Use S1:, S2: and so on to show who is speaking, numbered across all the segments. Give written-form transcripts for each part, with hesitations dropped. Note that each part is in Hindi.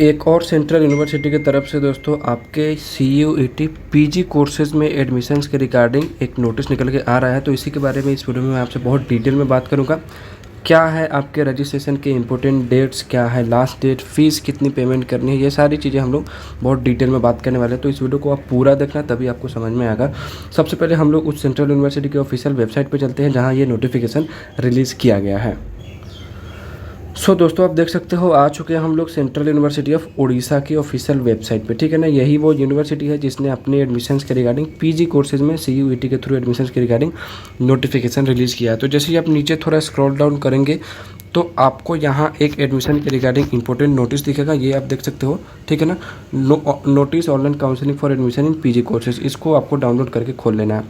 S1: एक और सेंट्रल यूनिवर्सिटी की तरफ से दोस्तों आपके CUET पीजी कोर्सेज में एडमिशन्स के रिगार्डिंग एक नोटिस निकल के आ रहा है। तो इसी के बारे में इस वीडियो में मैं आपसे बहुत डिटेल में बात करूंगा। क्या है आपके रजिस्ट्रेशन के इंपॉर्टेंट डेट्स, क्या है लास्ट डेट, फीस कितनी पेमेंट करनी है, ये सारी चीज़ें हम लोग बहुत डिटेल में बात करने वाले हैं। तो इस वीडियो को आप पूरा देखना, तभी आपको समझ में आएगा। सबसे पहले हम लोग उस सेंट्रल यूनिवर्सिटी के ऑफिशियल वेबसाइट पर चलते हैं जहाँ ये नोटिफिकेशन रिलीज़ किया गया है। दोस्तों आप देख सकते हो आ चुके हैं हम लोग सेंट्रल यूनिवर्सिटी ऑफ उड़ीसा की ऑफिशियल वेबसाइट पे, ठीक है ना। यही वो यूनिवर्सिटी है जिसने अपने एडमिशन्स के रिगार्डिंग पीजी कोर्सेज में CUET के थ्रू एडमिशन्स के रिगार्डिंग नोटिफिकेशन रिलीज़ किया है। तो जैसे ही आप नीचे थोड़ा स्क्रॉल डाउन करेंगे तो आपको यहाँ एक एडमिशन के रिगार्डिंग इंपॉर्टेंट नोटिस दिखेगा, ये आप देख सकते हो, ठीक है ना। Notice online counselling for admission in PG courses, इसको आपको डाउनलोड करके खोल लेना है।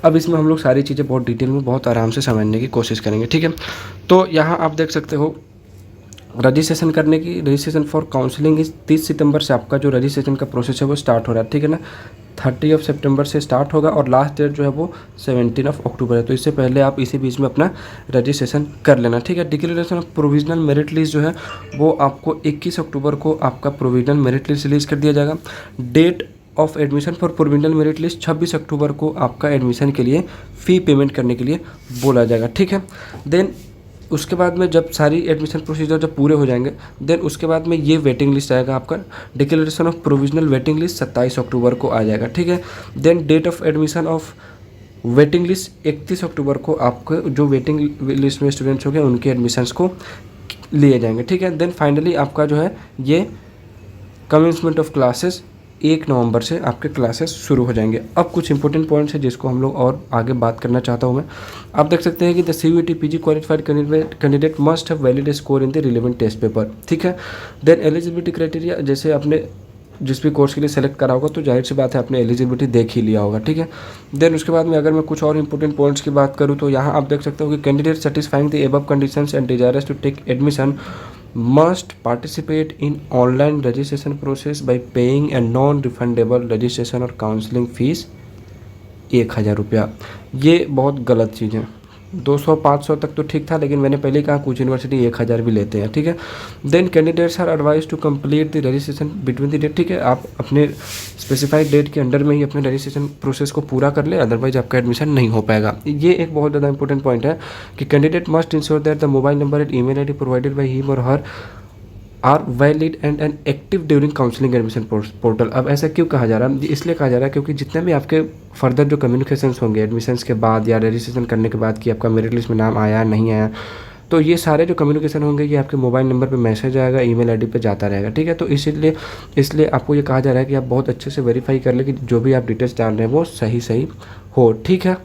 S1: अब इसमें हम लोग सारी चीज़ें बहुत डिटेल में बहुत आराम से समझने की कोशिश करेंगे, ठीक है। तो यहाँ आप देख सकते हो रजिस्ट्रेशन करने की, रजिस्ट्रेशन फॉर काउंसलिंग इस 30 सितंबर से आपका जो रजिस्ट्रेशन का प्रोसेस है वो स्टार्ट हो रहा है, ठीक है ना। 30 सितंबर से स्टार्ट होगा और लास्ट डेट जो है वो 17 अक्टूबर है। तो इससे पहले आप इसी बीच में अपना रजिस्ट्रेशन कर लेना, ठीक है। Declaration of provisional merit list जो है वो आपको 21 अक्टूबर को आपका प्रोविजनल मेरिट लिस्ट रिलीज़ कर दिया जाएगा। Date of admission for provisional merit list 26 October को आपका एडमिशन के लिए फ़ी पेमेंट करने के लिए बोला जाएगा, ठीक है। देन उसके बाद में जब सारी एडमिशन प्रोसीजर जब पूरे हो जाएंगे, देन उसके बाद में ये वेटिंग लिस्ट आएगा आपका। Declaration of provisional waiting list 27 October को आ जाएगा, ठीक है। Then date of admission of waiting list 31 October को आपको जो वेटिंग लिस्ट में स्टूडेंट्स हो गए उनके एडमिशन्स को लिए जाएंगे, ठीक है। देन फाइनली आपका जो है ये कमेंसमेंट ऑफ क्लासेस 1 नवंबर से आपके क्लासेस शुरू हो जाएंगे। अब कुछ इंपॉर्टेंट पॉइंट्स है जिसको हम लोग और आगे बात करना चाहता हूँ मैं। आप देख सकते हैं कि the CUET PG qualified candidate must have valid score in the relevant test paper, ठीक है। देन एलिजिबिलिटी क्राइटेरिया, जैसे आपने जिस भी कोर्स के लिए सेलेक्ट करा होगा तो जाहिर सी बात है आपने एलिजिबिलिटी देख ही लिया होगा, ठीक है। देन उसके बाद में अगर मैं कुछ और इंपॉर्टेंट पॉइंट्स की बात करूँ तो यहाँ आप देख सकते हो कि candidate satisfying the above conditions and desirous to take admission must participate in online registration process by paying a non-refundable registration और काउंसलिंग फीस 1000 रुपया। ये बहुत गलत चीज़ है। 200-500 तक तो ठीक था, लेकिन मैंने पहले कहा कुछ यूनिवर्सिटी 1000 भी लेते हैं, ठीक है। Then candidates are advise to complete the registration between the date, ठीक है। आप अपने स्पेसिफाइड डेट के अंडर में ही अपने रजिस्ट्रेशन प्रोसेस को पूरा कर ले, अदरवाइज आपका एडमिशन नहीं हो पाएगा। ये एक बहुत ज़्यादा इंपॉर्टेंट पॉइंट है कि candidate must ensure that the mobile number and email ID provided by him और her are valid and active during counselling admission portal. अब ऐसा क्यों कहा जा रहा है? इसलिए कहा जा रहा है क्योंकि जितने भी आपके फर्दर जो कम्युनिकेशंस होंगे एडमिशन्स के बाद या रजिस्ट्रेशन करने के बाद कि आपका मेरिट लिस्ट में नाम आया नहीं आया, तो ये सारे जो कम्युनिकेशन होंगे ये आपके मोबाइल नंबर पे मैसेज आएगा, ईमेल आईडी पे जाता रहेगा, ठीक है। तो इसलिए आपको ये कहा जा रहा है कि आप बहुत अच्छे से वेरीफाई कर ले कि जो भी आप डिटेल्स डाल रहे हैं वो सही हो, ठीक है।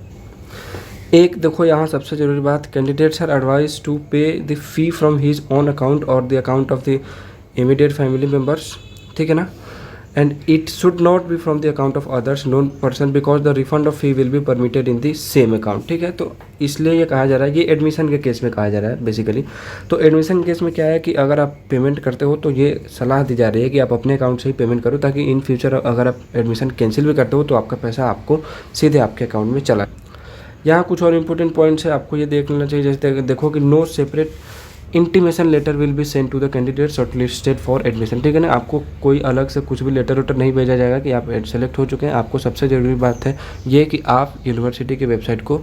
S1: एक देखो यहाँ सबसे ज़रूरी बात, candidates are advise to pay the fee from his own account और the account of the immediate family members, ठीक है ना। And it should not be from the account of others known person because the refund of fee will be permitted in the same account, ठीक है। तो इसलिए ये कहा जा रहा है, ये एडमिशन के केस में कहा जा रहा है बेसिकली। तो एडमिशन केस में क्या है कि अगर आप पेमेंट करते हो तो ये सलाह दी जा रही है कि आप अपने अकाउंट से ही पेमेंट करो, ताकि इन फ्यूचर अगर आप एडमिशन कैंसिल भी करते हो तो आपका पैसा आपको सीधे आपके अकाउंट में चला। यहाँ कुछ और इम्पोर्टेंट पॉइंट्स है, आपको ये देख लेना चाहिए। जैसे देखो कि no separate intimation letter will be send to the candidate shortlisted for admission, ठीक है ना। आपको कोई अलग से कुछ भी लेटर वेटर नहीं भेजा जाएगा कि आप सेलेक्ट हो चुके हैं। आपको सबसे ज़रूरी बात है ये कि आप यूनिवर्सिटी के वेबसाइट को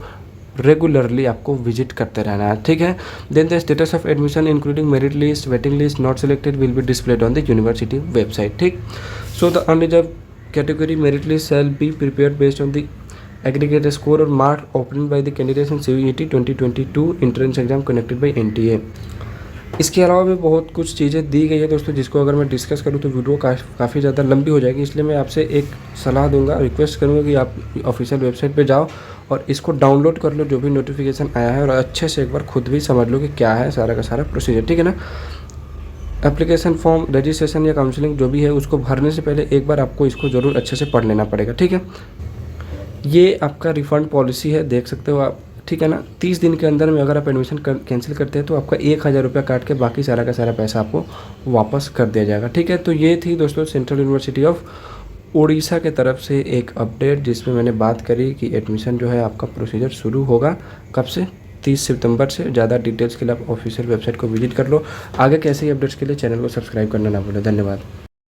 S1: रेगुलरली आपको विजिट करते रहना है, ठीक है। Then the status of admission including merit list, waiting list not selected will be displayed on the university website, ठीक। So the unreserved category merit list shall be prepared based on the aggregate score or mark obtained by the candidates in CUET 2022 entrance exam conducted by NTA। इसके अलावा भी बहुत कुछ चीज़ें दी गई है दोस्तों, जिसको अगर मैं डिस्कस करूँ तो वीडियो काफ़ी ज़्यादा लंबी हो जाएगी। इसलिए मैं आपसे एक सलाह दूंगा, रिक्वेस्ट करूँगा कि आप ऑफिशियल वेबसाइट पे जाओ और इसको डाउनलोड कर लो जो भी नोटिफिकेशन आया है, और अच्छे से एक बार खुद भी समझ लो कि क्या है सारा का सारा प्रोसीजर, ठीक है ना। एप्लीकेशन फॉर्म, रजिस्ट्रेशन या काउंसलिंग जो भी है उसको भरने से पहले एक बार आपको इसको ज़रूर अच्छे से पढ़ लेना पड़ेगा, ठीक है। ये आपका रिफ़ंड पॉलिसी है, देख सकते हो आप, ठीक है ना। 30 दिन के अंदर में अगर आप एडमिशन कैंसिल करते हैं तो आपका 1000 रुपया काट के बाकी सारा का सारा पैसा आपको वापस कर दिया जाएगा, ठीक है। तो ये थी दोस्तों सेंट्रल यूनिवर्सिटी ऑफ उड़ीसा के तरफ से एक अपडेट, जिसमें मैंने बात करी कि एडमिशन जो है आपका प्रोसीजर शुरू होगा कब से, 30 सितंबर से। ज़्यादा डिटेल्स के लिए आप ऑफिशियल वेबसाइट को विजिट कर लो। आगे कैसे ही अपडेट्स के लिए चैनल को सब्सक्राइब करना ना भूलें। धन्यवाद।